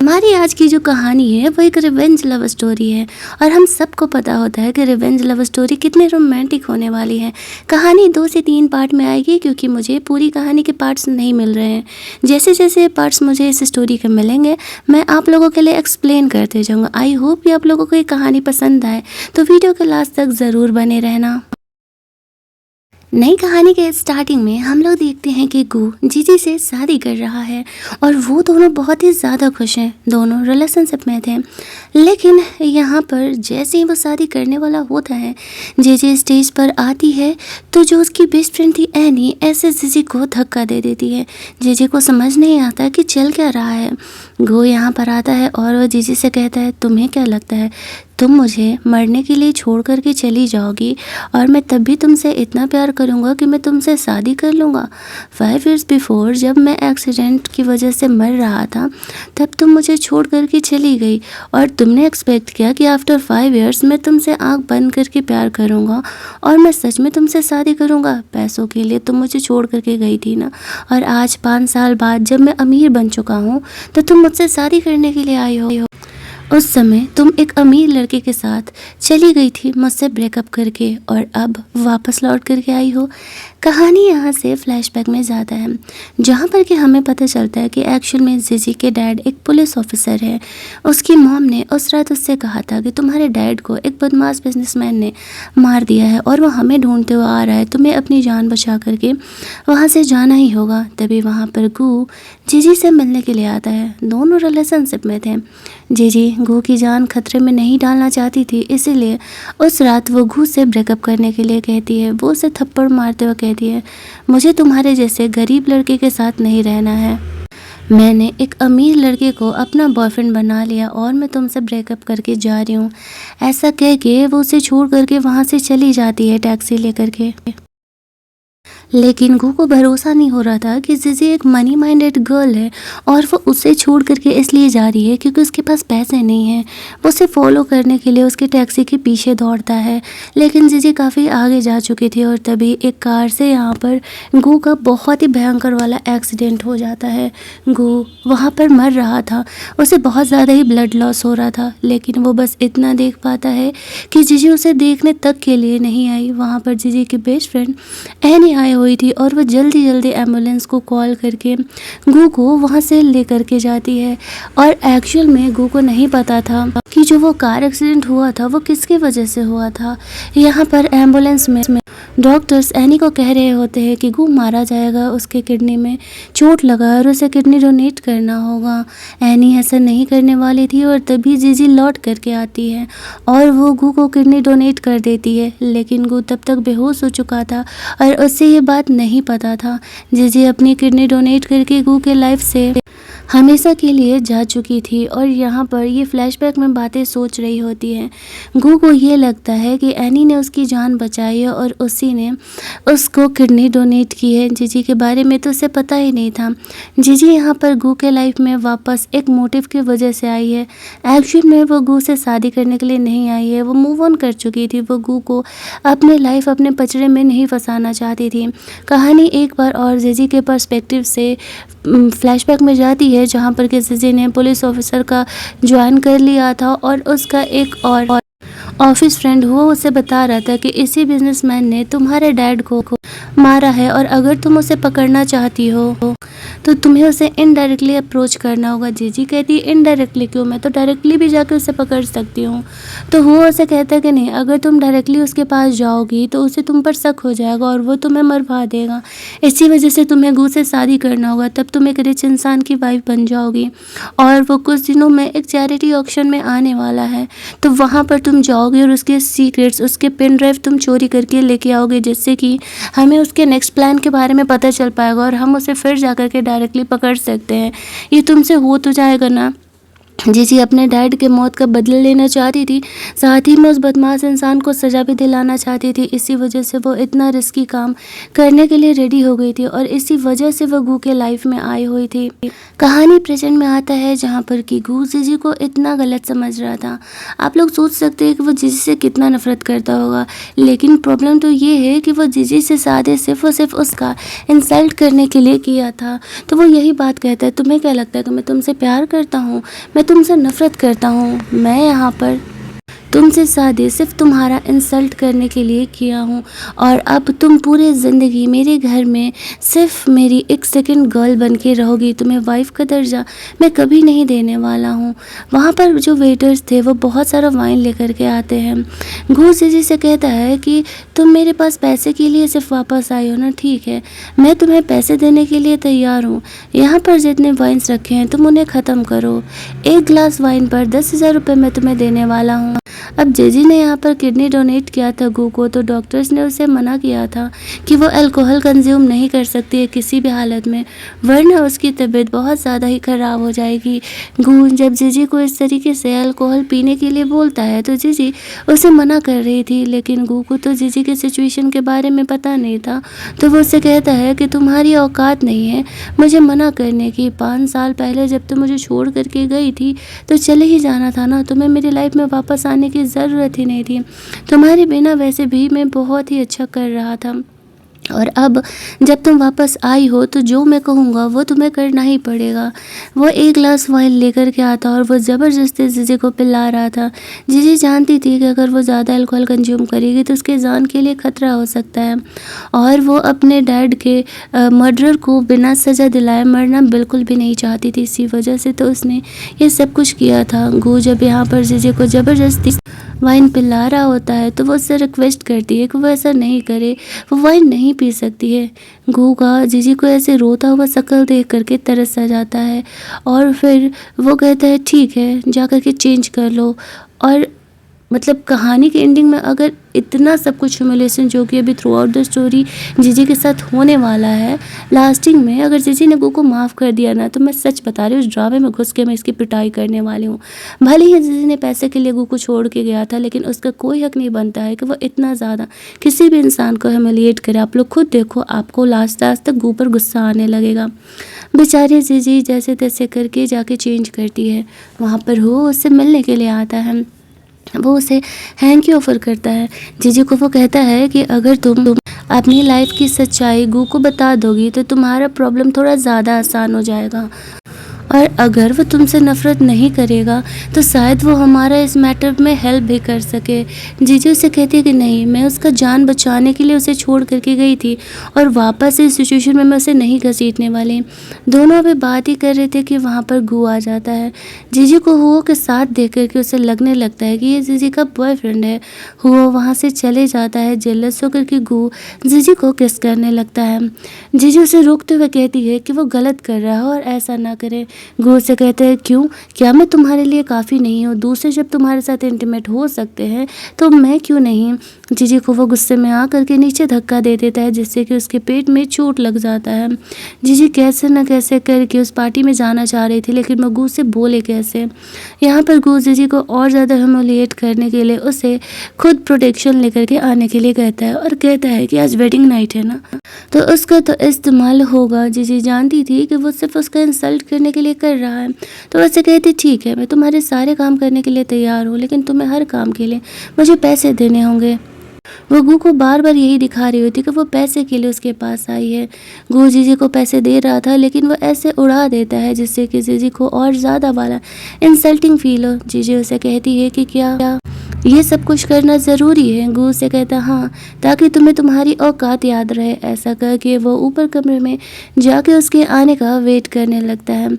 हमारी आज की जो कहानी है वो एक रिवेंज लव स्टोरी है। और हम सबको पता होता है कि रिवेंज लव स्टोरी कितनी रोमांटिक होने वाली है। कहानी 2 से 3 पार्ट में आएगी क्योंकि मुझे पूरी कहानी के पार्ट्स नहीं मिल रहे हैं। जैसे जैसे पार्ट्स मुझे इस स्टोरी के मिलेंगे मैं आप लोगों के लिए एक्सप्लेन करते जाऊँगा। आई होप कि आप लोगों को ये कहानी पसंद आए, तो वीडियो के लास्ट तक ज़रूर बने रहना। नई कहानी के स्टार्टिंग में हम लोग देखते हैं कि गू जीजी से शादी कर रहा है और वो दोनों बहुत ही ज़्यादा खुश हैं। दोनों रिलेशनशिप में थे, लेकिन यहाँ पर जैसे ही वो शादी करने वाला होता है, जीजी स्टेज पर आती है तो जो उसकी बेस्ट फ्रेंड थी एनी ऐसे जीजी को धक्का दे देती है। जीजी को समझ नहीं आता कि चल क्या रहा है। गू यहाँ पर आता है और वो जीजी से कहता है, तुम्हें क्या लगता है तुम मुझे मरने के लिए छोड़ करके चली जाओगी और मैं तब भी तुमसे इतना प्यार करूँगा कि मैं तुमसे शादी कर लूँगा। 5 years बिफोर जब मैं एक्सीडेंट की वजह से मर रहा था तब तुम मुझे छोड़ करके चली गई और तुमने एक्सपेक्ट किया कि आफ्टर 5 years मैं तुमसे आँख बंद करके प्यार करूँगा और मैं सच में तुमसे शादी करूँगा। पैसों के लिए तुम मुझे छोड़ करके गई थी ना, और आज 5 साल बाद जब मैं अमीर बन चुका हूँ तो तुम मुझसे शादी करने के लिए आई हो। उस समय तुम एक अमीर लड़के के साथ चली गई थी मुझसे ब्रेकअप करके और अब वापस लौट करके आई हो। कहानी यहाँ से फ्लैशबैक में ज़्यादा है, जहाँ पर कि हमें पता चलता है कि एक्चुअल में जीजी के डैड एक पुलिस ऑफिसर है। उसकी मॉम ने उस रात उससे कहा था कि तुम्हारे डैड को एक बदमाश बिजनेसमैन ने मार दिया है और वो हमें ढूंढते हुए आ रहा है, तुम्हें अपनी जान बचा करके वहाँ से जाना ही होगा। तभी वहाँ पर गू जीजी से मिलने के लिए आता है। दोनों रिलेशनशिप में थे। जीजी गू की जान खतरे में नहीं डालना चाहती थी, इसीलिए उस रात वो गू से ब्रेकअप करने के लिए कहती है। वो उसे थप्पड़ मारते हुए कहती है, मुझे तुम्हारे जैसे गरीब लड़के के साथ नहीं रहना है। मैंने एक अमीर लड़के को अपना बॉयफ्रेंड बना लिया और मैं तुमसे ब्रेकअप करके जा रही हूँ। ऐसा कह के वो उसे छोड़ करके वहाँ से चली जाती है टैक्सी लेकर के। लेकिन गू को भरोसा नहीं हो रहा था कि जीजी एक मनी माइंडेड गर्ल है और वो उसे छोड़ करके इसलिए जा रही है क्योंकि उसके पास पैसे नहीं हैं। वो उसे फॉलो करने के लिए उसके टैक्सी के पीछे दौड़ता है, लेकिन जीजी काफ़ी आगे जा चुकी थी और तभी एक कार से यहाँ पर गू का बहुत ही भयंकर वाला एक्सीडेंट हो जाता है। गू वहाँ पर मर रहा था, उसे बहुत ज़्यादा ही ब्लड लॉस हो रहा था, लेकिन वो बस इतना देख पाता है कि जीजी उसे देखने तक के लिए नहीं आई। वहाँ पर जीजी की बेस्ट फ्रेंड एनी आई हुई थी और वह जल्दी जल्दी एम्बुलेंस को कॉल करके गू को वहाँ से ले करके जाती है। और एक्चुअल में गू को नहीं पता था कि जो वो कार एक्सीडेंट हुआ था वो किसकी वजह से हुआ था। यहाँ पर एम्बुलेंस में डॉक्टर्स एनी को कह रहे होते हैं कि गू मारा जाएगा, उसके किडनी में चोट लगा और उसे किडनी डोनेट करना होगा। एनी ऐसा नहीं करने वाली थी और तभी जीजी लौट करके आती है और वो गू को किडनी डोनेट कर देती है, लेकिन गू तब तक बेहोश हो चुका था और उससे ये बात नहीं पता था। जीजी अपनी किडनी डोनेट करके गू के लाइफ से हमेशा के लिए जा चुकी थी और यहाँ पर ये फ्लैशबैक में बातें सोच रही होती है। गू को ये लगता है कि एनी ने उसकी जान बचाई है और उसी ने उसको किडनी डोनेट की है। जीजी के बारे में तो उसे पता ही नहीं था। जीजी यहाँ पर गू के लाइफ में वापस एक मोटिव की वजह से आई है। एक्चुअल में वो गू से शादी करने के लिए नहीं आई है, वो मूव ऑन कर चुकी थी। वो गू को अपने लाइफ अपने पचड़े में नहीं फंसाना चाहती थी। कहानी एक बार और जीजी के पर्सपेक्टिव से फ्लैशबैक में जाती है, जहाँ पर कि जीजी ने पुलिस ऑफिसर का ज्वाइन कर लिया था और उसका एक और ऑफिस फ्रेंड हुआ उसे बता रहा था कि इसी बिजनेसमैन ने तुम्हारे डैड को मारा है और अगर तुम उसे पकड़ना चाहती हो तो तुम्हें उसे इनडायरेक्टली अप्रोच करना होगा। जीजी कहती है इनडायरेक्टली क्यों, मैं तो डायरेक्टली भी जाकर उसे पकड़ सकती हूँ। तो वो उसे कहता है कि नहीं, अगर तुम डायरेक्टली उसके पास जाओगी तो उसे तुम पर शक हो जाएगा और वो तुम्हें मरवा देगा। इसी वजह से तुम्हें गू से शादी करना होगा, तब तुम एक रिच इंसान की वाइफ बन जाओगी और वो कुछ दिनों में एक चैरिटी ऑक्शन में आने वाला है, तो वहाँ पर तुम जाओगे और उसके सीक्रेट्स, उसके पेन ड्राइव तुम चोरी करके लेके आओगे, जिससे कि हमें उसके नेक्स्ट प्लान के बारे में पता चल पाएगा और हम उसे फिर जाकर के डायरेक्टली पकड़ सकते हैं। ये तुमसे हो तो जाएगा ना। जीजी अपने डैड के मौत का बदला लेना चाहती थी, साथ ही में उस बदमाश इंसान को सज़ा भी दिलाना चाहती थी। इसी वजह से वो इतना रिस्की काम करने के लिए रेडी हो गई थी और इसी वजह से वो गू के लाइफ में आई हुई थी। कहानी प्रेजेंट में आता है जहाँ पर कि गू जीजी को इतना गलत समझ रहा था। आप लोग सोच सकते हैं कि वो जीजी से कितना नफरत करता होगा, लेकिन प्रॉब्लम तो ये है कि वो जीजी से शादी सिर्फ और सिर्फ उसका इंसल्ट करने के लिए किया था। तो वो यही बात कहता है, तुम्हें क्या लगता है कि मैं तुमसे प्यार करता हूँ? मैं तुमसे नफरत करता हूँ। मैं यहाँ पर तुमसे शादी सिर्फ तुम्हारा इंसल्ट करने के लिए किया हूँ और अब तुम पूरी ज़िंदगी मेरे घर में सिर्फ मेरी एक सेकंड गर्ल बन के रहोगी। तुम्हें वाइफ का दर्जा मैं कभी नहीं देने वाला हूँ। वहाँ पर जो वेटर्स थे वो बहुत सारा वाइन लेकर के आते हैं। घू जीजी से कहता है कि तुम मेरे पास पैसे के लिए सिर्फ वापस आई हो ना, ठीक है, मैं तुम्हें पैसे देने के लिए तैयार हूँ। यहाँ पर जितने वाइन्स रखे हैं तुम उन्हें ख़त्म करो। एक ग्लास वाइन पर 10,000 रुपये मैं तुम्हें देने वाला हूँ। अब जीजी ने यहाँ पर किडनी डोनेट किया था गू को, तो डॉक्टर्स ने उसे मना किया था कि वो अल्कोहल कंज्यूम नहीं कर सकती है किसी भी हालत में, वरना उसकी तबीयत बहुत ज़्यादा ही ख़राब हो जाएगी। गू जब जीजी को इस तरीके से अल्कोहल पीने के लिए बोलता है तो जीजी उसे मना कर रही थी, लेकिन गू को तो जीजी के सिचुएशन के बारे में पता नहीं था। तो वो उससे कहता है कि तुम्हारी औकात नहीं है मुझे मना करने की। 5 साल पहले जब तुम मुझे छोड़ करके गई थी तो चले ही जाना था ना, तुम्हें मेरी लाइफ में वापस आने की ज़रूरत ही नहीं थी। तुम्हारे बिना वैसे भी मैं बहुत ही अच्छा कर रहा था और अब जब तुम वापस आई हो तो जो मैं कहूँगा वो तुम्हें करना ही पड़ेगा। वो एक ग्लास वाइन लेकर के आता और वो ज़बरदस्ती जीजी को पिला रहा था। जीजी जानती थी कि अगर वो ज़्यादा अल्कोहल कंज्यूम करेगी तो उसके जान के लिए ख़तरा हो सकता है और वो अपने डैड के मर्डरर को बिना सज़ा दिलाए मरना बिल्कुल भी नहीं चाहती थी। इसी वजह से तो उसने ये सब कुछ किया था। गू जब यहाँ पर जीजी को ज़बरदस्ती वाइन पिला रहा होता है तो वो उससे रिक्वेस्ट करती है कि वो ऐसा नहीं करे, वो वाइन नहीं पी सकती है। गू का जीजी को ऐसे रोता हुआ शक्ल देख करके तरस आ जाता है और फिर वो कहता है ठीक है जा कर के चेंज कर लो। और मतलब कहानी के एंडिंग में अगर इतना सब कुछ ह्यूमिलेशन जो कि अभी थ्रू आउट द स्टोरी जीजी के साथ होने वाला है, लास्टिंग में अगर जीजी ने गू को माफ़ कर दिया ना तो मैं सच बता रही हूँ उस ड्रामे में घुस के मैं इसकी पिटाई करने वाली हूँ। भले ही जीजी ने पैसे के लिए गू को छोड़ के गया था, लेकिन उसका कोई हक नहीं बनता है कि वो इतना ज़्यादा किसी भी इंसान को ह्यूमिलिएट करे। आप लोग खुद देखो, आपको लास्ट तक गू पर गुस्सा आने लगेगा। बेचारी जीजी जैसे तैसे करके जाके चेंज करती है। वहाँ पर हो उससे मिलने के लिए आता है, वो उसे हैंड की ऑफ़र करता है। जीजी को वो कहता है कि अगर तुम अपनी लाइफ की सच्चाई गू को बता दोगी तो तुम्हारा प्रॉब्लम थोड़ा ज़्यादा आसान हो जाएगा और अगर वो तुमसे नफ़रत नहीं करेगा तो शायद वो हमारा इस मैटर में हेल्प भी कर सके। जीजी उसे कहती है कि नहीं, मैं उसका जान बचाने के लिए उसे छोड़ करके गई थी और वापस इस सिचुएशन में मैं उसे नहीं घसीटने वाली। दोनों अभी बात ही कर रहे थे कि वहाँ पर गू आ जाता है। जीजी को हुओ के साथ देख करके उसे लगने लगता है कि ये जीजी का बॉयफ्रेंड है। हुओ वहाँ से चले जाता है। जेलस होकर के गू जीजी को किस करने लगता है। जीजी उसे रोकते हुए कहती है कि वो गलत कर रहा है और ऐसा ना करे। गू से कहते हैं क्यों, क्या मैं तुम्हारे लिए काफ़ी नहीं हूँ? दूसरे जब तुम्हारे साथ इंटीमेट हो सकते हैं तो मैं क्यों नहीं? जीजी को वो गुस्से में आ करके नीचे धक्का दे देता है जिससे कि उसके पेट में चोट लग जाता है। जीजी कैसे न कैसे करके उस पार्टी में जाना चाह रही थी, लेकिन वो गू से बोले कैसे। यहाँ पर गू जीजी को और ज़्यादा ह्यूमिलिएट करने के लिए उसे खुद प्रोटेक्शन लेकर के आने के लिए कहता है और कहता है कि आज वेडिंग नाइट है ना, तो उसका तो इस्तेमाल होगा। जीजी जानती थी कि वो सिर्फ उसका इंसल्ट करने के लिए कर रहा है, तो वैसे कहती ठीक है मैं तुम्हारे सारे काम करने के लिए तैयार हूँ, लेकिन तुम्हें हर काम के लिए मुझे पैसे देने होंगे। वो गू को बार बार यही दिखा रही होती कि वो पैसे के लिए उसके पास आई है। गू जीजी को पैसे दे रहा था लेकिन वो ऐसे उड़ा देता है जिससे कि जीजी को और ज़्यादा वाला इंसल्टिंग फील हो। जीजी उसे कहती है कि क्या ये सब कुछ करना ज़रूरी है? गू से कहता हाँ, ताकि तुम्हें तुम्हारी औकात याद रहे। ऐसा करके वो ऊपर कमरे में जाके उसके आने का वेट करने लगता है।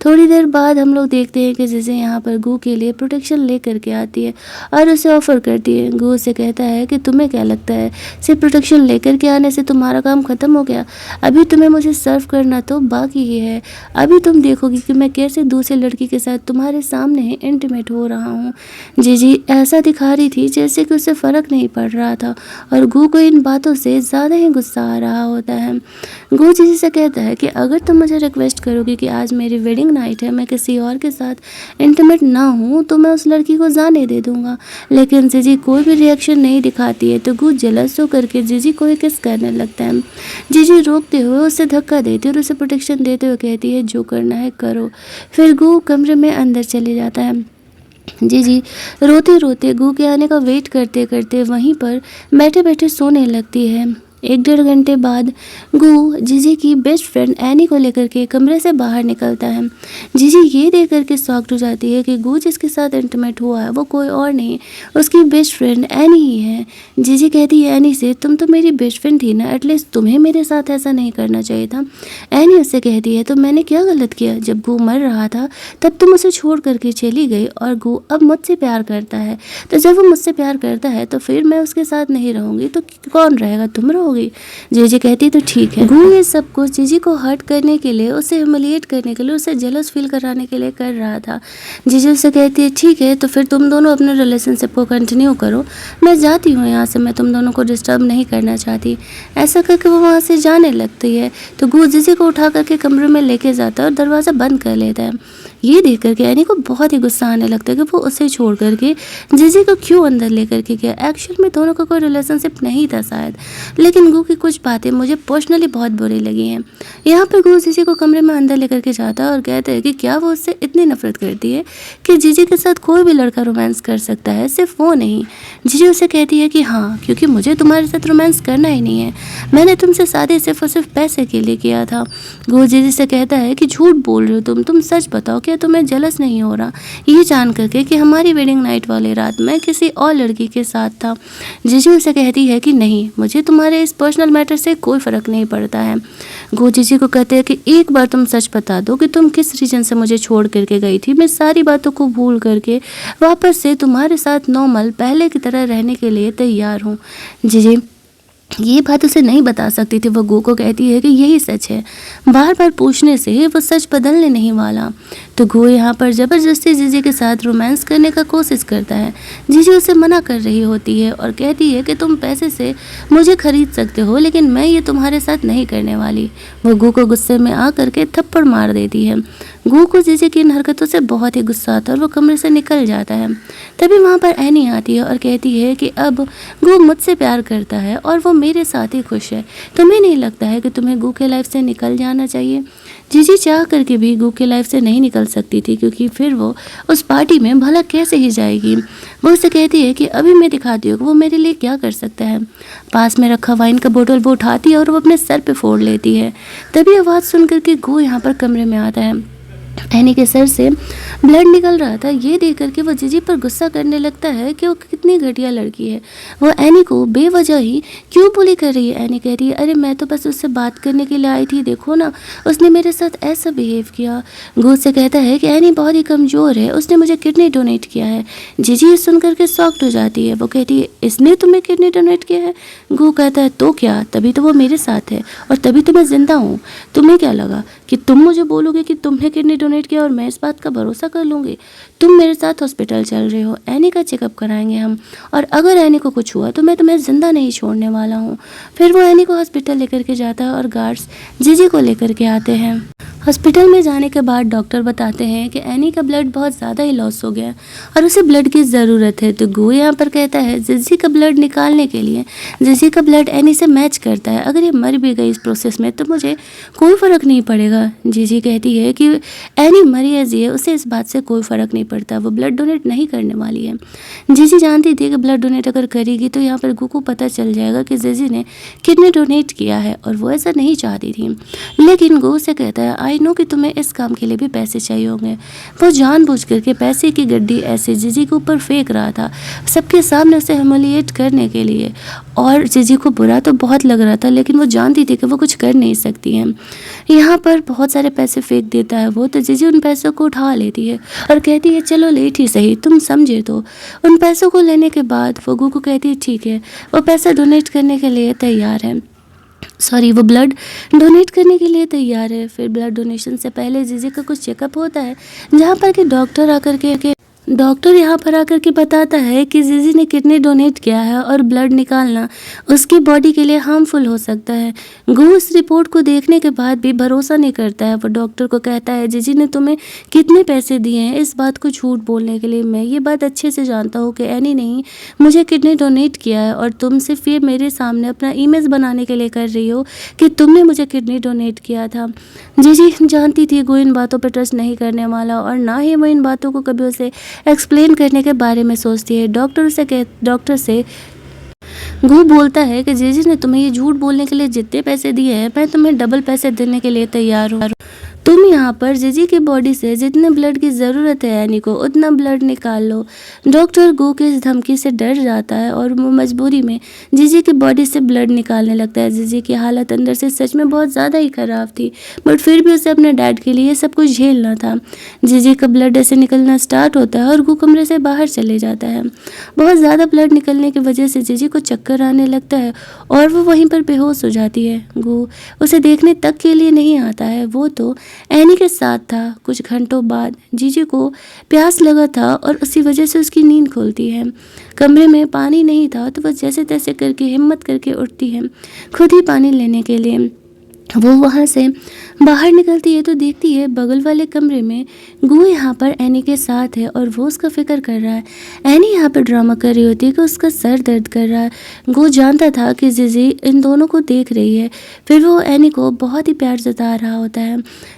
थोड़ी देर बाद हम लोग देखते हैं कि जीजी यहाँ पर गू के लिए प्रोटेक्शन ले करके आती है और उसे ऑफ़र करती है। गू से कहता है कि तुम्हें क्या लगता है सिर्फ प्रोटेक्शन लेकर के आने से तुम्हारा काम ख़त्म हो गया? अभी तुम्हें मुझे सर्व करना तो बाकी ही है। अभी तुम देखोगी कि मैं कैसे दूसरे लड़की के साथ तुम्हारे सामने इंटीमेट हो रहा हूँ। जीजी ऐसा दिखा रही थी जैसे कि उसे फ़र्क नहीं पड़ रहा था और गू को इन बातों से ज़्यादा ही गुस्सा आ रहा होता है। गू जीजी से कहता है कि अगर तुम मुझे रिक्वेस्ट करोगी कि आज मेरी वेडिंग नाइट है, मैं किसी और के साथ इंटीमेट ना हूँ तो मैं उस लड़की को जाने दे दूँगा। लेकिन जीजी कोई भी रिएक्शन नहीं दिखाती है तो गू जेलस होकर के जीजी को ही किस करने लगता है। जीजी रोकते हुए उसे धक्का देती है और उसे प्रोटेक्शन देते हुए कहती है जो करना है करो। फिर गू कमरे में अंदर चले जाता है। जीजी रोते रोते गू के आने का वेट करते करते वहीं पर बैठे बैठे सोने लगती है। 1-1.5 घंटे बाद गू जीजी की बेस्ट फ्रेंड एनी को लेकर के कमरे से बाहर निकलता है। जीजी ये देख करके शॉक्ड हो जाती है कि गू जिसके साथ इंटीमेट हुआ है वो कोई और नहीं, उसकी बेस्ट फ्रेंड एनी ही है। जीजी कहती है एनी से, तुम तो मेरी बेस्ट फ्रेंड थी ना, एटलीस्ट तुम्हें मेरे साथ ऐसा नहीं करना चाहिए था। एनी उससे कहती है तो मैंने क्या गलत किया, जब गू मर रहा था तब तुम उसे छोड़ करके चली गई और गू अब मुझसे प्यार करता है, तो जब वो मुझसे प्यार करता है तो फिर मैं उसके साथ नहीं रहूँगी तो कौन रहेगा, तुम रहोगी। जीजी कहती तो ठीक है। गू ये सब कुछ जीजी को हर्ट करने के लिए, उसे ह्यूमिलिएट करने के लिए, उसे जेलस फील कराने के लिए कर रहा था। जीजी उससे कहती है ठीक है तो फिर तुम दोनों अपने रिलेशनशिप को कंटिन्यू करो, मैं जाती हूँ यहाँ से, मैं तुम दोनों को डिस्टर्ब नहीं करना चाहती। ऐसा करके वो वहाँ से जाने लगती है तो गू जीजी को उठा करके कमरे में लेके जाता है और दरवाज़ा बंद कर लेता है। ये देख करके एनी को बहुत ही गुस्सा आने लगता है कि वो उसे छोड़ करके जीजी को क्यों अंदर लेकर के गया। एक्चुअल में दोनों का कोई रिलेशनशिप नहीं था शायद, लेकिन गू की कुछ बातें मुझे पर्सनली बहुत बुरी लगी हैं। यहाँ पर गू जीजी को कमरे में अंदर लेकर के जाता है और कहता है कि क्या वो उससे इतनी नफरत करती है कि जीजी के साथ कोई भी लड़का रोमांस कर सकता है, सिर्फ वो नहीं। जीजी उसे कहती है कि हाँ, क्योंकि मुझे तुम्हारे साथ रोमांस करना ही नहीं है, मैंने तुमसे शादी सिर्फ और सिर्फ पैसे के लिए किया था। गू जीजी से कहता है कि झूठ बोल रहे हो तुम सच बताओ, क्या तुम्हें जलस नहीं हो रहा ये जान करके कि हमारी वेडिंग नाइट वाली रात में किसी और लड़की के साथ था। जीजी उसे कहती है कि नहीं, मुझे तुम्हारे इस पर्सनल मैटर से कोई फ़र्क नहीं पड़ता है। गो जीजी को कहते हैं कि एक बार तुम सच बता दो कि तुम किस रीज़न से मुझे छोड़ करके गई थी, मैं सारी बातों को भूल करके वापस से तुम्हारे साथ नॉर्मल पहले की तरह रहने के लिए तैयार हूँ। जीजी ये बात उसे नहीं बता सकती थी। वो गो को कहती है कि यही सच है, बार बार पूछने से वो सच बदलने नहीं वाला। तो गो यहाँ पर ज़बरदस्ती जीजी के साथ रोमांस करने का कोशिश करता है। जीजी उसे मना कर रही होती है और कहती है कि तुम पैसे से मुझे खरीद सकते हो, लेकिन मैं ये तुम्हारे साथ नहीं करने वाली। वो गो को गुस्से में आ करके थप्पड़ मार देती है। गो को जीजी की इन हरकतों से बहुत ही गुस्सा आता है और वो कमरे से निकल जाता है। तभी वहाँ पर एनी आती है और कहती है कि अब गो मुझसे प्यार करता है और वो मेरे साथ ही खुश है, तुम्हें नहीं लगता है कि तुम्हें गू के लाइफ से निकल जाना चाहिए। जीजी चाह करके भी गू के लाइफ से नहीं निकल सकती थी, क्योंकि फिर वो उस पार्टी में भला कैसे ही जाएगी। वो उससे कहती है कि अभी मैं दिखाती हूँ कि वो मेरे लिए क्या कर सकता है। पास में रखा वाइन का बोतल वो उठाती है और वो अपने सर पे फोड़ लेती है। तभी आवाज़ सुन करके गू यहाँ पर कमरे में आता है। एनी के सर से ब्लड निकल रहा था। ये देख करके वो जीजी पर गुस्सा करने लगता है कि वो कितनी घटिया लड़की है, वो एनी को बेवजह ही क्यों बुली कर रही है। एनी कह रही है अरे मैं तो बस उससे बात करने के लिए आई थी, देखो ना उसने मेरे साथ ऐसा बिहेव किया। गू से कहता है कि एनी बहुत ही कमज़ोर है, उसने मुझे किडनी डोनेट किया है। जीजी ये सुन करके शॉक्ड हो जाती है। वो कहती है इसने तुम्हें किडनी डोनेट किया है? गू कहता है तो क्या, तभी तो वो मेरे साथ है और तभी तो मैं ज़िंदा हूँ। तुम्हें क्या लगा कि तुम मुझे बोलोगे कि तुमने किडनी डोनेट किया और मैं इस बात का भरोसा कर लूँगी? तुम मेरे साथ हॉस्पिटल चल रहे हो, एनी का चेकअप कराएंगे हम, और अगर एनी को कुछ हुआ तो मैं तुम्हें ज़िंदा नहीं छोड़ने वाला हूँ। फिर वो एनी को हॉस्पिटल लेकर के जाता है और गार्ड्स जीजी को लेकर के आते हैं। हॉस्पिटल में जाने के बाद डॉक्टर बताते हैं कि एनी का ब्लड बहुत ज़्यादा ही लॉस हो गया और उसे ब्लड की ज़रूरत है। तो गू यहाँ पर कहता है जीजी का ब्लड निकालने के लिए, जीजी का ब्लड एनी से मैच करता है, अगर ये मर भी गई इस प्रोसेस में तो मुझे कोई फ़र्क नहीं पड़ेगा। जीजी कहती है कि एनी मरी है जी, उसे इस बात से कोई फ़र्क नहीं पड़ता, वो ब्लड डोनेट नहीं करने वाली है। जीजी जानती थी कि ब्लड डोनेट अगर करेगी तो यहाँ पर गू को पता चल जाएगा कि जीजी ने किडनी डोनेट किया है और वो ऐसा नहीं चाहती थी। लेकिन गू से कहता है आई नो कि तुम्हें इस काम के लिए भी पैसे चाहिए होंगे। वो जानबूझ करके पैसे की गड्डी ऐसे जीजी के ऊपर फेंक रहा था, सबके सामने उसे ह्यूमिलिएट करने के लिए। और जीजी को बुरा तो बहुत लग रहा था, लेकिन वो जानती थी कि वो कुछ कर नहीं सकती है। यहाँ पर बहुत सारे पैसे फेंक देता है वो, तो जीजी उन पैसों को उठा लेती है और कहती है चलो लेट ही सही, तुम समझे तो। उन पैसों को लेने के बाद वो गू को कहती है ठीक है, वो पैसा डोनेट करने के लिए तैयार है, वो ब्लड डोनेट करने के लिए तैयार है। फिर ब्लड डोनेशन से पहले जीजी का कुछ चेकअप होता है, जहाँ पर कि डॉक्टर आकर के डॉक्टर यहाँ पर आकर के बताता है कि जीजी ने किडनी डोनेट किया है और ब्लड निकालना उसकी बॉडी के लिए हार्मफुल हो सकता है। गू इस रिपोर्ट को देखने के बाद भी भरोसा नहीं करता है। वो डॉक्टर को कहता है, जीजी ने तुम्हें कितने पैसे दिए हैं इस बात को झूठ बोलने के लिए? मैं ये बात अच्छे से जानता हूँ कि एनी नहीं मुझे किडनी डोनेट किया है और तुम सिर्फ ये मेरे सामने अपना इमेज बनाने के लिए कर रही हो कि तुमने मुझे किडनी डोनेट किया था। जीजी जानती थी गू इन बातों पर ट्रस्ट नहीं करने वाला और ना ही वो इन बातों को कभी उसे एक्सप्लेन करने के बारे में सोचती है। डॉक्टर से गू बोलता है कि जीजी ने तुम्हें ये झूठ बोलने के लिए जितने पैसे दिए हैं मैं तुम्हें डबल पैसे देने के लिए तैयार हूँ। तुम यहाँ पर जीजी की बॉडी से जितने ब्लड की ज़रूरत है एनी को उतना ब्लड निकाल लो। डॉक्टर गू की इस धमकी से डर जाता है और वो मजबूरी में जीजी की बॉडी से ब्लड निकालने लगता है। जीजी की हालत अंदर से सच में बहुत ज़्यादा ही ख़राब थी, बट फिर भी उसे अपने डैड के लिए सब कुछ झेलना था। जीजी का ब्लड ऐसे निकलना स्टार्ट होता है और गू कमरे से बाहर चले जाता है। बहुत ज़्यादा ब्लड निकलने की वजह से जीजी को चक्कर आने लगता है और वो वहीं पर बेहोश हो जाती है। गू उसे देखने तक के लिए नहीं आता है, वो तो एनी के साथ था। कुछ घंटों बाद जीजी को प्यास लगा था और उसी वजह से उसकी नींद खुलती है। कमरे में पानी नहीं था तो वह जैसे तैसे करके हिम्मत करके उठती है खुद ही पानी लेने के लिए। वो वहाँ से बाहर निकलती है तो देखती है बगल वाले कमरे में गू यहाँ पर एनी के साथ है और वो उसका फिक्र कर रहा है। एनी यहाँ पर ड्रामा कर रही होती है कि उसका सर दर्द कर रहा है। गू जानता था कि जीजी इन दोनों को देख रही है, फिर वो एनी को बहुत ही प्यार जता रहा होता है।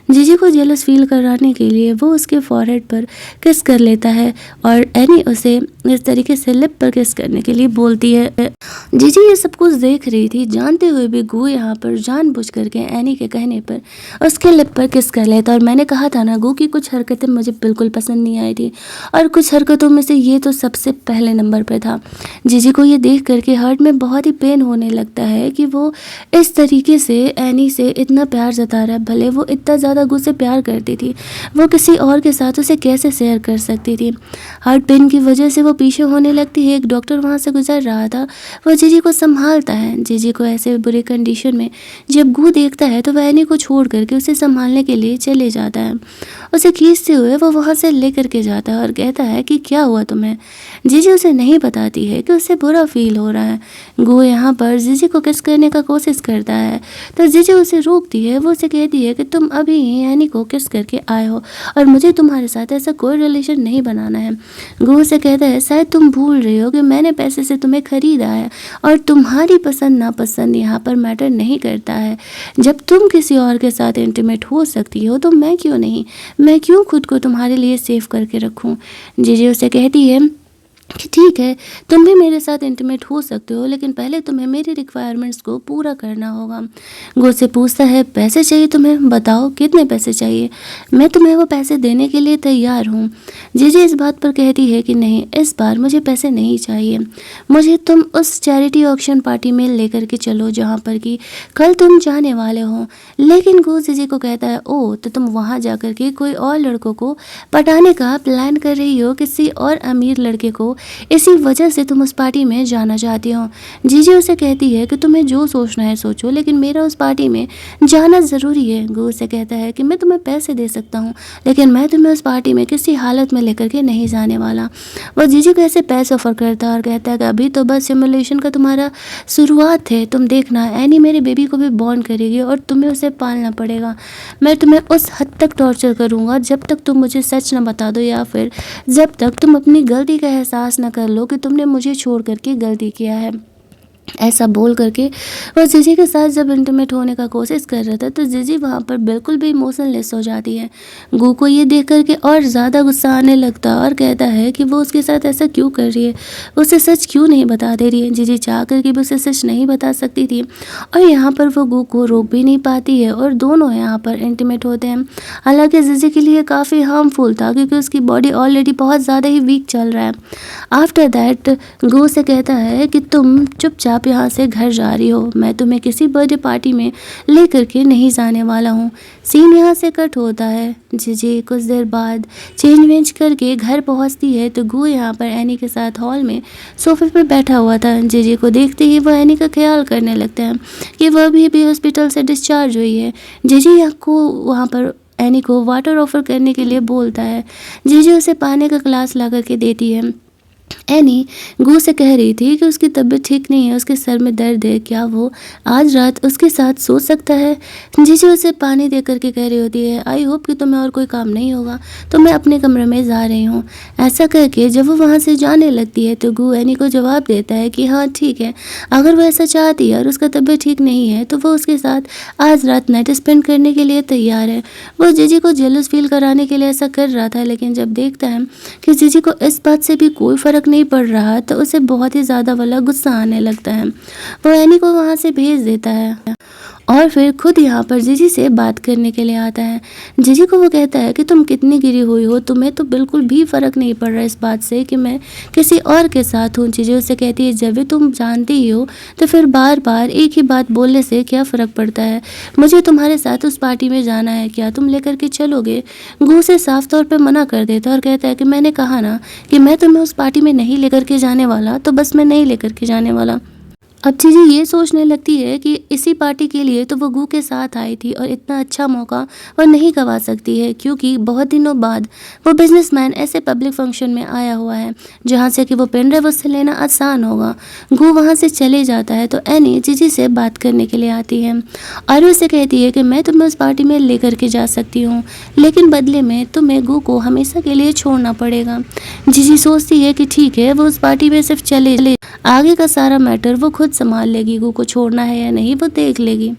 जीजी को जेलस फील कराने के लिए वो उसके फॉरहेड पर किस कर लेता है और एनी उसे इस तरीके से लिप पर किस करने के लिए बोलती है। जीजी ये सब कुछ देख रही थी, जानते हुए भी गू यहाँ पर जानबूझ करके एनी के कहने पर उसके लिप पर किस कर लेता। और मैंने कहा था ना, गू की कुछ हरकतें मुझे बिल्कुल पसंद नहीं आई थी और कुछ हरकतों में से ये तो सबसे पहले नंबर पर था। जीजी को ये देख करके हार्ट में बहुत ही पेन होने लगता है कि वो इस तरीके से एनी से इतना प्यार जता रहा है। भले वो इतना ज़्यादा गू से प्यार करती थी, वो किसी और के साथ उसे कैसे शेयर कर सकती थी। हार्ट पेन की वजह से वो पीछे होने लगती है। एक डॉक्टर वहाँ से गुजर रहा था, वो जीजी को संभालता है। जीजी को ऐसे बुरे कंडीशन में जब गू देखता है तो वह एनी को छोड़ करके उसे संभालने के लिए चले जाता है। उसे खींचते हुए वो वहाँ से लेकर के जाता है और कहता है कि क्या हुआ तुम्हें। जीजी उसे नहीं बताती है कि उसे बुरा फील हो रहा है। गू यहाँ पर जीजी को किस करने का कोशिश करता है तो जीजी उसे रोकती है। वो उसे कहती है कि तुम अभी ही एनी को किस करके आए हो और मुझे तुम्हारे साथ ऐसा कोई रिलेशन नहीं बनाना है। गू उसे कहता है, शायद तुम भूल रही हो कि मैंने पैसे से तुम्हें खरीदा है और तुम्हारी पसंद नापसंद यहाँ पर मैटर नहीं करता है। जब तुम किसी और के साथ इंटीमेट हो सकती हो तो मैं क्यों नहीं, मैं क्यों खुद को तुम्हारे लिए सेव करके रखूं। जीजी उसे कहती है कि ठीक है, तुम भी मेरे साथ इंटीमेट हो सकते हो, लेकिन पहले तुम्हें मेरी रिक्वायरमेंट्स को पूरा करना होगा। गो से पूछता है, पैसे चाहिए तुम्हें, बताओ कितने पैसे चाहिए, मैं तुम्हें वो पैसे देने के लिए तैयार हूँ। जीजी इस बात पर कहती है कि नहीं, इस बार मुझे पैसे नहीं चाहिए, मुझे तुम उस चैरिटी ऑक्शन पार्टी में लेकर के चलो जहाँ पर कि कल तुम जाने वाले हो। लेकिन गो जीजी को कहता है, ओ तो तुम वहाँ जा कर के कोई और लड़कों को पटाने का प्लान कर रही हो, किसी और अमीर लड़के को, इसी वजह से तुम उस पार्टी में जाना चाहती हो। जीजी उसे कहती है कि तुम्हें जो सोचना है सोचो, लेकिन मेरा उस पार्टी में जाना ज़रूरी है। गो उसे कहता है कि मैं तुम्हें पैसे दे सकता हूँ, लेकिन मैं तुम्हें उस पार्टी में किसी हालत में लेकर के नहीं जाने वाला। वो जीजी को ऐसे पैसे ऑफर करता है और कहता है कि अभी तो बस सिमुलेशन का तुम्हारा शुरुआत है, तुम देखना एनी मेरे बेबी को भी बॉर्न करेगी और तुम्हें उसे पालना पड़ेगा। मैं तुम्हें उस हद तक टॉर्चर करूँगा जब तक तुम मुझे सच न बता दो, या फिर जब तक तुम अपनी गलती का एहसास न कर लो कि तुमने मुझे छोड़ करके गलती किया है। ऐसा बोल करके वो जीजी के साथ जब इंटीमेट होने का कोशिश कर रहा था तो जीजी वहाँ पर बिल्कुल भी इमोशनलेस हो जाती है। गू को ये देख करके और ज़्यादा गुस्सा आने लगता और कहता है कि वो उसके साथ ऐसा क्यों कर रही है, उसे सच क्यों नहीं बता दे रही है। जीजी चाह करके भी उसे सच नहीं बता सकती थी और यहाँ पर वो गू को रोक भी नहीं पाती है और दोनों यहाँ पर इंटीमेट होते हैं। हालांकि जीजी के लिए काफ़ी हार्मफुल था क्योंकि उसकी बॉडी ऑलरेडी बहुत ज़्यादा ही वीक चल रहा है। आफ्टर दैट गू से कहता है कि तुम चुपचाप आप यहाँ से घर जा रही हो, मैं तुम्हें किसी बर्थडे पार्टी में ले करके नहीं जाने वाला हूँ। सीन यहाँ से कट होता है। जीजी कुछ देर बाद चेंज वेंज करके घर पहुँचती है तो गू यहाँ पर एनी के साथ हॉल में सोफे पर बैठा हुआ था। जीजी को देखते ही वह एनी का ख्याल करने लगता है कि वह भी हॉस्पिटल से डिस्चार्ज हुई है। जीजी को वहाँ पर एनी को वाटर ऑफर करने के लिए बोलता है। जीजी उसे पानी का ग्लास ला करके देती है। एनी गू से कह रही थी कि उसकी तबीयत ठीक नहीं है, उसके सर में दर्द है, क्या वो आज रात उसके साथ सो सकता है। जीजी उसे पानी दे करके कह रही होती है, आई होप कि तुम्हें और कोई काम नहीं होगा, तो मैं अपने कमरे में जा रही हूँ। ऐसा करके जब वो वहाँ से जाने लगती है तो गू एनी को जवाब देता है कि हाँ ठीक है, अगर वो ऐसा चाहती है और उसका तबीयत ठीक नहीं है तो वो उसके साथ आज रात नाइट स्पेंड करने के लिए तैयार है। वो जीजी को जेलस फील कराने के लिए ऐसा कर रहा था, लेकिन जब देखता है कि जीजी को इस बात से भी कोई फर्क नहीं पड़ रहा तो उसे बहुत ही ज़्यादा वाला गुस्सा आने लगता है। वो एनी को वहाँ से भेज देता है और फिर खुद यहाँ पर जीजी से बात करने के लिए आता है। जीजी को वो कहता है कि तुम कितनी गिरी हुई हो, तुम्हें तो बिल्कुल भी फ़र्क नहीं पड़ रहा इस बात से कि मैं किसी और के साथ हूँ। जीजी उससे कहती है, जब भी तुम जानती ही हो तो फिर बार बार एक ही बात बोलने से क्या फ़र्क पड़ता है। मुझे तुम्हारे साथ उस पार्टी में जाना है, क्या तुम लेकर के चलोगे। गू से साफ तौर पर मना कर देता है और कहता है कि मैंने कहा ना कि मैं तुम्हें उस पार्टी में नहीं लेकर के जाने वाला, तो बस मैं नहीं लेकर के जाने वाला। अब जीजी ये सोचने लगती है कि इसी पार्टी के लिए तो वो गू के साथ आई थी और इतना अच्छा मौका वो नहीं गंवा सकती है, क्योंकि बहुत दिनों बाद वो बिजनेसमैन ऐसे पब्लिक फंक्शन में आया हुआ है जहाँ से कि वो पेन ड्राइव उससे लेना आसान होगा। गू वहाँ से चले जाता है तो एनी जीजी से बात करने के लिए आती है और उससे कहती है कि मैं तुम्हें उस पार्टी में लेकर के जा सकती हूँ, लेकिन बदले में तुम्हें गू को हमेशा के लिए छोड़ना पड़ेगा। जीजी सोचती है कि ठीक है, वो उस पार्टी में सिर्फ चले, आगे का सारा मैटर वो खुद संभाल लेगी, गू को छोड़ना है या नहीं वो देख लेगी।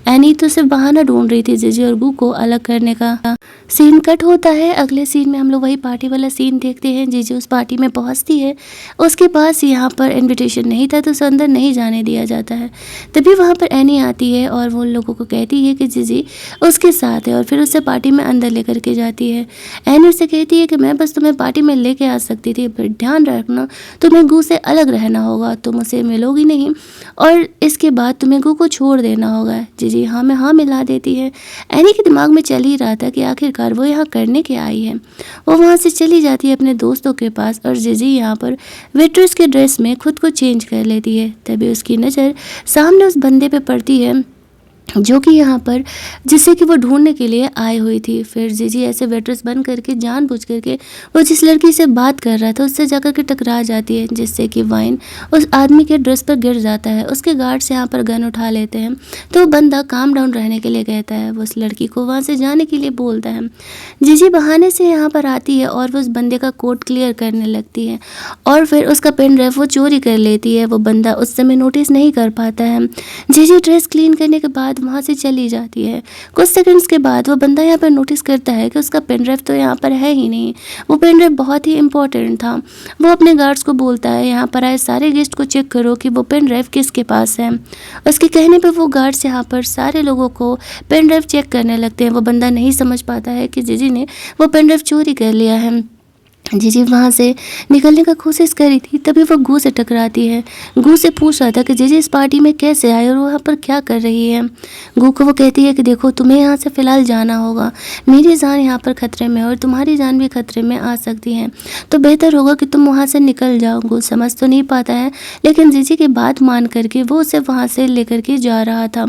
एनी तो सिर्फ बहाना ढूंढ रही थी जीजी और गू को अलग करने का। सीन कट होता है, अगले सीन में हम लोग वही पार्टी वाला सीन देखते हैं। जीजी उस पार्टी में पहुंचती है, उसके पास यहाँ पर इनविटेशन नहीं था तो उसे अंदर नहीं जाने दिया जाता है। तभी वहाँ पर एनी आती है और वो उन लोगों को कहती है कि जीजी उसके साथ है और फिर उसे पार्टी में अंदर लेकर के जाती है। एनी उससे कहती है कि मैं बस तुम्हें पार्टी में लेके आ सकती थी, पर ध्यान रखना तुम्हें गू से अलग रहना होगा, तुम उसे मिलोगी नहीं और इसके बाद तुम्हें गू को छोड़ देना होगा। जीजी हाँ में हाँ मिला देती है। एनी के दिमाग में चल ही रहा था कि आखिरकार वो यहाँ करने के आई है। वो वहाँ से चली जाती है अपने दोस्तों के पास और जीजी यहाँ पर वेट्रेस के ड्रेस में खुद को चेंज कर लेती है। तभी उसकी नज़र सामने उस बंदे पे पड़ती है जो कि यहाँ पर जिसे कि वो ढूंढने के लिए आई हुई थी। फिर जीजी ऐसे वेट्रेस बन करके जानबूझ करके वो जिस लड़की से बात कर रहा था उससे जाकर के टकरा जाती है, जिससे कि वाइन उस आदमी के ड्रेस पर गिर जाता है। उसके गार्ड्स यहाँ पर गन उठा लेते हैं तो बंदा काम डाउन रहने के लिए कहता है। वो उस लड़की को वहाँ से जाने के लिए बोलता है। जीजी बहाने से यहाँ पर आती है और वो उस बंदे का कोट क्लियर करने लगती है और फिर उसका पेन ड्राइव वो चोरी कर लेती है। वो बंदा उस समय नोटिस नहीं कर पाता है। जीजी ड्रेस क्लीन करने के बाद वहाँ से चली जाती है। कुछ सेकंड्स के बाद वो बंदा यहाँ पर नोटिस करता है कि उसका पेन ड्राइव तो यहाँ पर है ही नहीं। वो पेन ड्राइव बहुत ही इंपॉर्टेंट था। वो अपने गार्ड्स को बोलता है, यहाँ पर आए सारे गेस्ट को चेक करो कि वो पेन ड्राइव किसके पास है। उसके कहने पर वो गार्ड्स यहाँ पर सारे लोगों को पेन ड्राइव चेक करने लगते हैं। वो बंदा नहीं समझ पाता है कि जीजी ने वो पेन ड्राइव चोरी कर लिया है। जीजी वहाँ से निकलने का कोशिश करी थी, तभी वो गू से टकराती है। गू से पूछ रहा था कि जीजी इस पार्टी में कैसे आए और वो यहाँ पर क्या कर रही है। गू को वो कहती है कि देखो तुम्हें यहाँ से फ़िलहाल जाना होगा, मेरी जान यहाँ पर खतरे में और तुम्हारी जान भी खतरे में आ सकती है, तो बेहतर होगा कि तुम वहाँ से निकल जाओ। गू समझ तो नहीं पाता है, लेकिन जीजी की बात मान करके वो उसे वहाँ से लेकर के जा रहा था।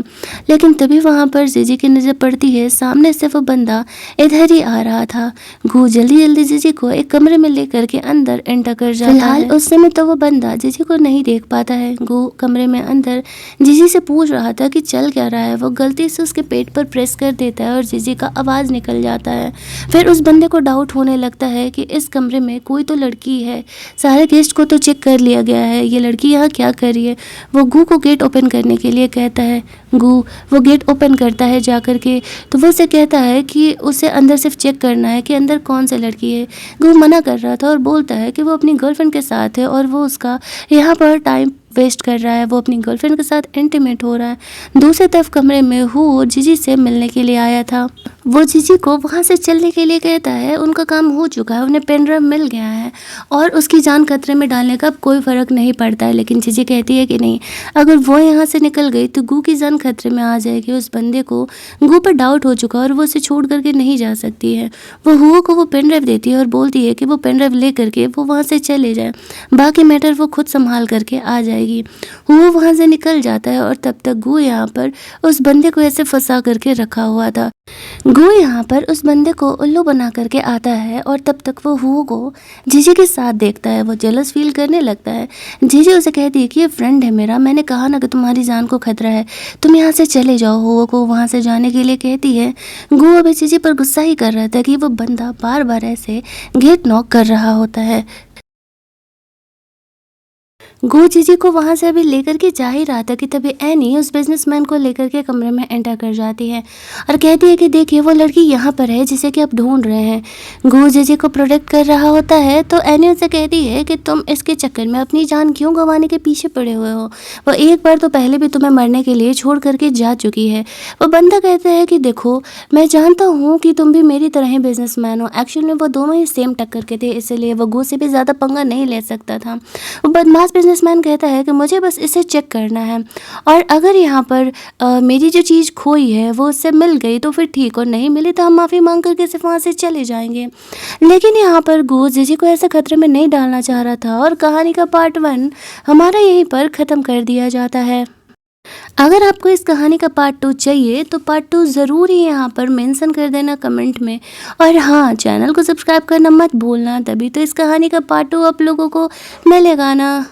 लेकिन तभी वहाँ पर जीजी की नज़र पड़ती है, सामने से वो बंदा इधर ही आ रहा था। गू जल्दी जल्दी जीजी को एक कमरे में लेकर के अंदर एंटर कर जाता है। फिलहाल उस समय तो वो बंदा जीजी को नहीं देख पाता है। गू कमरे में अंदर जीजी से पूछ रहा था कि चल क्या रहा है। वो गलती से उसके पेट पर प्रेस कर देता है और जीजी का आवाज़ निकल जाता है। फिर उस बंदे को डाउट होने लगता है कि इस कमरे में कोई तो लड़की है, सारे गेस्ट को तो चेक कर लिया गया है, ये लड़की यहाँ क्या कर रही है। वो गू को गेट ओपन करने के लिए कहता है। गू वो गेट ओपन करता है जा कर के, तो वो उसे कहता है कि उसे अंदर सिर्फ चेक करना है कि अंदर कौन सी लड़की है। गू मना कर रहा था और बोलता है कि वो अपनी गर्लफ्रेंड के साथ है और वो उसका यहाँ पर टाइम वेस्ट कर रहा है, वो अपनी गर्लफ्रेंड के साथ इंटीमेट हो रहा है। दूसरी तरफ कमरे में हु जीजी से मिलने के लिए आया था। वो जीजी को वहाँ से चलने के लिए कहता है, उनका काम हो चुका है, उन्हें पेन ड्राइव मिल गया है और उसकी जान खतरे में डालने का अब कोई फ़र्क नहीं पड़ता है। लेकिन जीजी कहती है कि नहीं, अगर वो यहाँ से निकल गई तो गू की जान खतरे में आ जाएगी। उस बंदे को गू पर डाउट हो चुका और वो उसे छोड़ करके नहीं जा सकती है। वो हुओ को वो पेन ड्राइव देती है और बोलती है कि वो पेन ड्राइव ले करके वो वहाँ से चले जाए, बाकी मैटर वो खुद संभाल करके आ जाएगी। वो वहाँ से निकल जाता है और तब तक गू यहाँ पर उस बंदे को ऐसे फंसा करके रखा हुआ था। गू गो यहाँ पर उस बंदे को उल्लू बना करके आता है और तब तक वो हुओ को जीजी के साथ देखता है। वो जेलस फील करने लगता है। जीजी उसे कहती है कि ये फ्रेंड है मेरा, मैंने कहा ना कि तुम्हारी जान को खतरा है, तुम यहाँ से चले जाओ। हुओ को वहाँ से जाने के लिए कहती है। गो अभी जीजी पर गुस्सा ही कर रहा था कि वो बंदा बार बार ऐसे गेट नॉक कर रहा होता है। गो जीजी को वहाँ से अभी लेकर के जा ही रहा था कि तभी एनी उस बिजनेसमैन को लेकर के कमरे में एंटर कर जाती है और कहती है कि देखिए वो लड़की यहाँ पर है जिसे कि आप ढूंढ रहे हैं। गो जीजी को प्रोटेक्ट कर रहा होता है तो एनी उसे कहती है कि तुम इसके चक्कर में अपनी जान क्यों गंवाने के पीछे पड़े हुए हो, वो एक बार तो पहले भी तुम्हें मरने के लिए छोड़ करके जा चुकी है। वो बंदा कहता है कि देखो मैं जानता हूँ कि तुम भी मेरी तरह ही बिजनेसमैन हो। एक्चुअली में वो दोनों ही सेम टक्कर के थे, इसलिए वो गो से भी ज़्यादा पंगा नहीं ले सकता था। वो बदमाश बिजनेसमैन कहता है कि मुझे बस इसे चेक करना है और अगर यहाँ पर मेरी जो चीज़ खोई है वो उससे मिल गई तो फिर ठीक, और नहीं मिली तो हम माफ़ी मांग करके सिर्फ वहाँ से चले जाएंगे। लेकिन यहाँ पर गो जीजी को ऐसे खतरे में नहीं डालना चाह रहा था और कहानी का पार्ट 1 हमारा यहीं पर ख़त्म कर दिया जाता है। अगर आपको इस कहानी का पार्ट 2 चाहिए तो पार्ट 2 ज़रूर ही यहाँ पर मेंशन कर देना कमेंट में। और हाँ, चैनल को सब्सक्राइब करना मत भूलना, तभी तो इस कहानी का पार्ट 2 आप लोगों को मिलेगा ना।